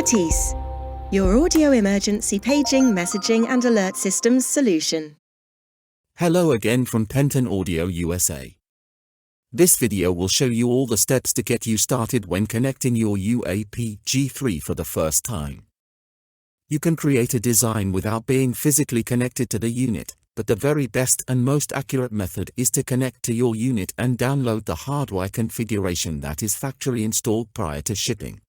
Atis, your audio emergency paging, messaging and alert systems solution. Hello again from Penton Audio USA. This video will show you all the steps to get you started when connecting your UAPg3 for the first time. You can create a design without being physically connected to the unit, but the very best and most accurate method is to connect to your unit and download the hardware configuration that is factory installed prior to shipping.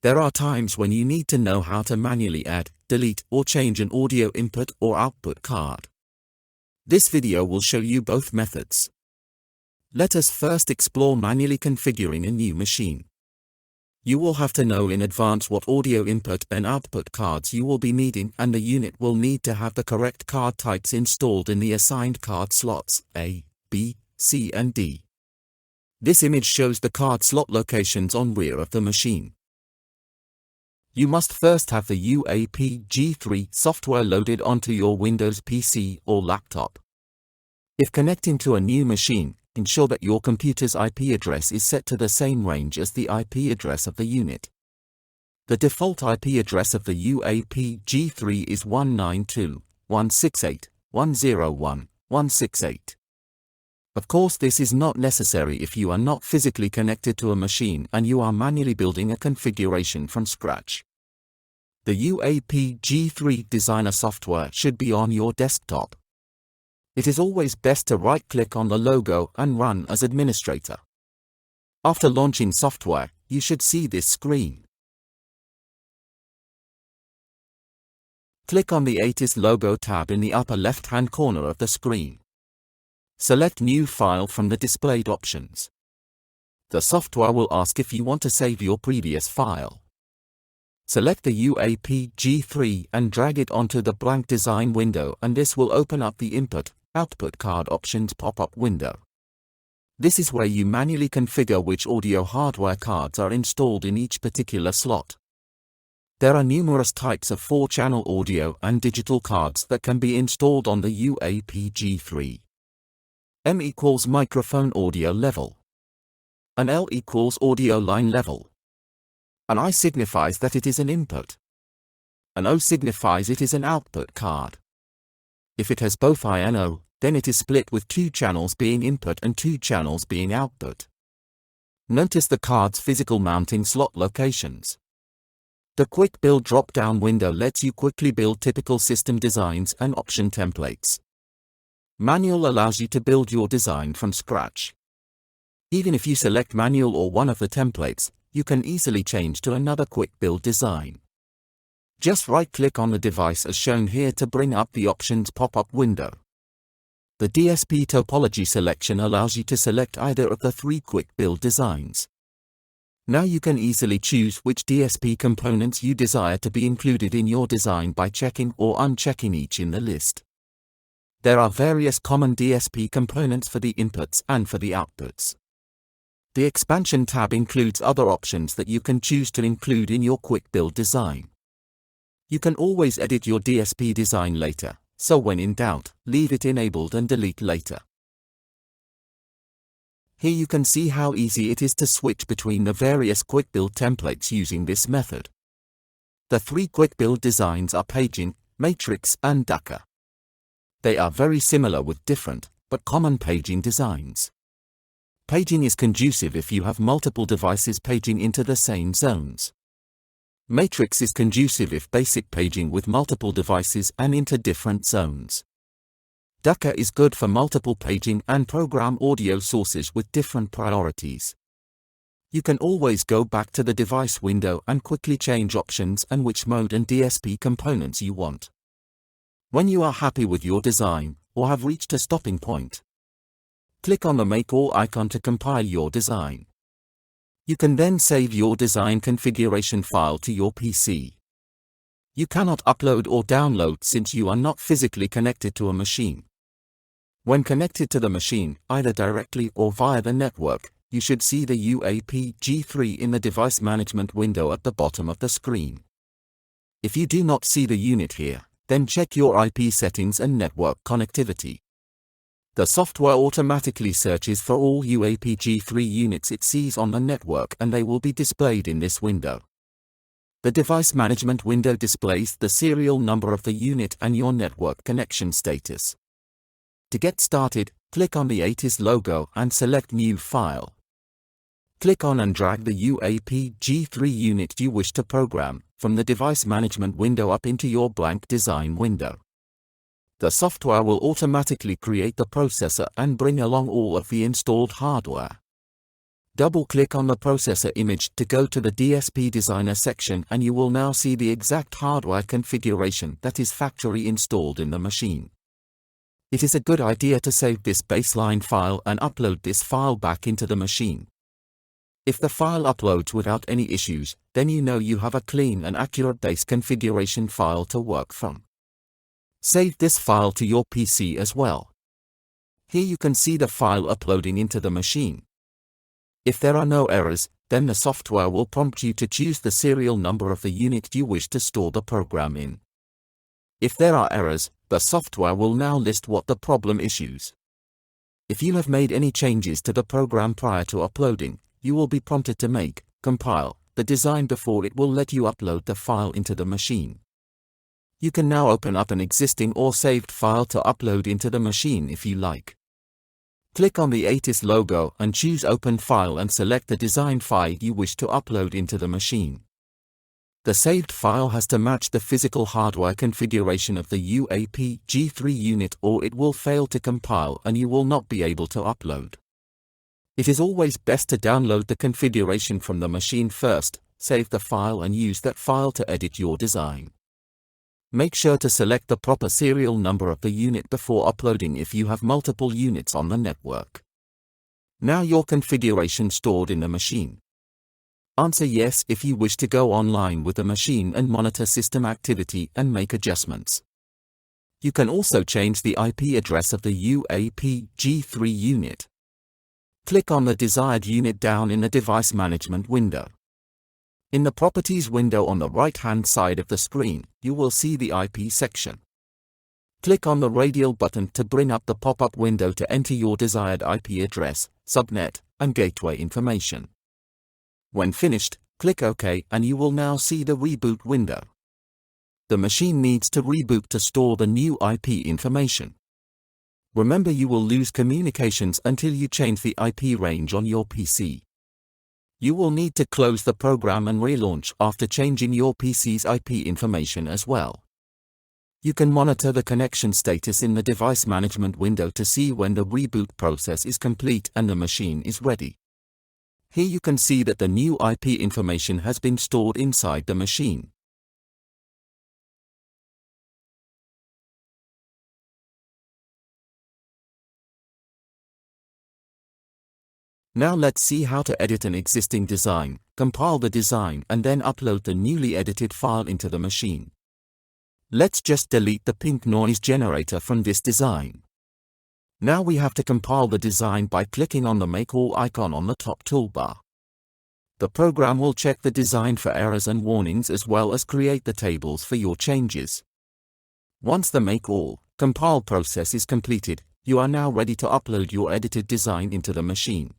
There are times when you need to know how to manually add, delete, or change an audio input or output card. This video will show you both methods. Let us first explore manually configuring a new machine. You will have to know in advance what audio input and output cards you will be needing, and the unit will need to have the correct card types installed in the assigned card slots A, B, C and D. This image shows the card slot locations on rear of the machine. You must first have the UAPg3 software loaded onto your Windows PC or laptop. If connecting to a new machine, ensure that your computer's IP address is set to the same range as the IP address of the unit. The default IP address of the UAPg3 is 192.168.101.168. Of course, this is not necessary if you are not physically connected to a machine and you are manually building a configuration from scratch. The UAPg3 Designer software should be on your desktop. It is always best to right-click on the logo and run as administrator. After launching software, you should see this screen. Click on the Atis logo tab in the upper left-hand corner of the screen. Select New File from the displayed options. The software will ask if you want to save your previous file. Select the UAPg3 and drag it onto the blank design window, and this will open up the Input/Output Card Options pop-up window. This is where you manually configure which audio hardware cards are installed in each particular slot. There are numerous types of 4-channel audio and digital cards that can be installed on the UAPg3. M equals microphone audio level. An L equals audio line level. An I signifies that it is an input. An O signifies it is an output card. If it has both I and O, then it is split with 2 channels being input and 2 channels being output. Notice the card's physical mounting slot locations. The Quick Build drop-down window lets you quickly build typical system designs and option templates. Manual allows you to build your design from scratch. Even if you select manual or one of the templates, you can easily change to another quick build design. Just right-click on the device as shown here to bring up the options pop-up window. The DSP topology selection allows you to select either of the 3 quick build designs. Now you can easily choose which DSP components you desire to be included in your design by checking or unchecking each in the list. There are various common DSP components for the inputs and for the outputs. The Expansion tab includes other options that you can choose to include in your quick build design. You can always edit your DSP design later, so when in doubt, leave it enabled and delete later. Here you can see how easy it is to switch between the various quick build templates using this method. The 3 quick build designs are Paging, Matrix and Ducker. They are very similar with different, but common paging designs. Paging is conducive if you have multiple devices paging into the same zones. Matrix is conducive if basic paging with multiple devices and into different zones. Ducker is good for multiple paging and program audio sources with different priorities. You can always go back to the device window and quickly change options and which mode and DSP components you want. When you are happy with your design, or have reached a stopping point, click on the Make All icon to compile your design. You can then save your design configuration file to your PC. You cannot upload or download since you are not physically connected to a machine. When connected to the machine, either directly or via the network, you should see the UAPg3 in the device management window at the bottom of the screen. If you do not see the unit here, then check your IP settings and network connectivity. The software automatically searches for all UAPg3 units it sees on the network and they will be displayed in this window. The device management window displays the serial number of the unit and your network connection status. To get started, click on the ATIS logo and select New File. Click on and drag the UAPg3 unit you wish to program from the device management window up into your blank design window. The software will automatically create the processor and bring along all of the installed hardware. Double-click on the processor image to go to the DSP Designer section and you will now see the exact hardware configuration that is factory installed in the machine. It is a good idea to save this baseline file and upload this file back into the machine. If the file uploads without any issues, then you know you have a clean and accurate base configuration file to work from. Save this file to your PC as well. Here you can see the file uploading into the machine. If there are no errors, then the software will prompt you to choose the serial number of the unit you wish to store the program in. If there are errors, the software will now list what the problem issues. If you have made any changes to the program prior to uploading, you will be prompted to compile the design before it will let you upload the file into the machine. You can now open up an existing or saved file to upload into the machine if you like. Click on the ATIS logo and choose Open File and select the design file you wish to upload into the machine. The saved file has to match the physical hardware configuration of the UAPg3 unit or it will fail to compile and you will not be able to upload. It is always best to download the configuration from the machine first, save the file and use that file to edit your design. Make sure to select the proper serial number of the unit before uploading if you have multiple units on the network. Now your configuration stored in the machine. Answer yes if you wish to go online with the machine and monitor system activity and make adjustments. You can also change the IP address of the UAPg3 unit. Click on the desired unit down in the device management window. In the Properties window on the right-hand side of the screen, you will see the IP section. Click on the radial button to bring up the pop-up window to enter your desired IP address, subnet, and gateway information. When finished, click OK and you will now see the reboot window. The machine needs to reboot to store the new IP information. Remember, you will lose communications until you change the IP range on your PC. You will need to close the program and relaunch after changing your PC's IP information as well. You can monitor the connection status in the device management window to see when the reboot process is complete and the machine is ready. Here you can see that the new IP information has been stored inside the machine. Now let's see how to edit an existing design, compile the design and then upload the newly edited file into the machine. Let's just delete the pink noise generator from this design. Now we have to compile the design by clicking on the Make All icon on the top toolbar. The program will check the design for errors and warnings as well as create the tables for your changes. Once the Make All compile process is completed, you are now ready to upload your edited design into the machine.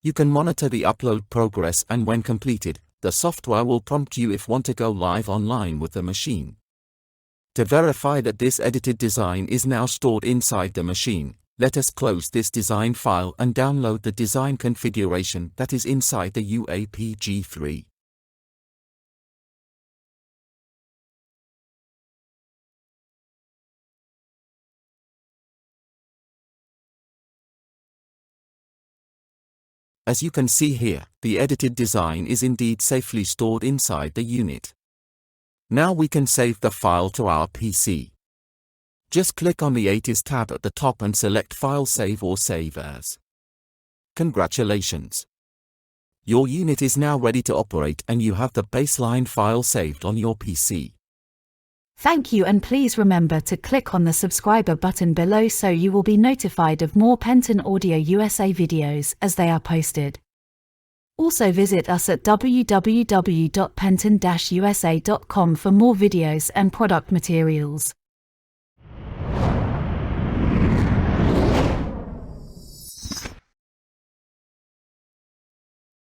You can monitor the upload progress and when completed, the software will prompt you if want to go live online with the machine. To verify that this edited design is now stored inside the machine, let us close this design file and download the design configuration that is inside the UAPg3. As you can see here, the edited design is indeed safely stored inside the unit. Now we can save the file to our PC. Just click on the ATIS tab at the top and select File Save or Save As. Congratulations! Your unit is now ready to operate and you have the baseline file saved on your PC. Thank you, and please remember to click on the subscriber button below so you will be notified of more Penton Audio USA videos as they are posted. Also visit us at www.penton-usa.com for more videos and product materials.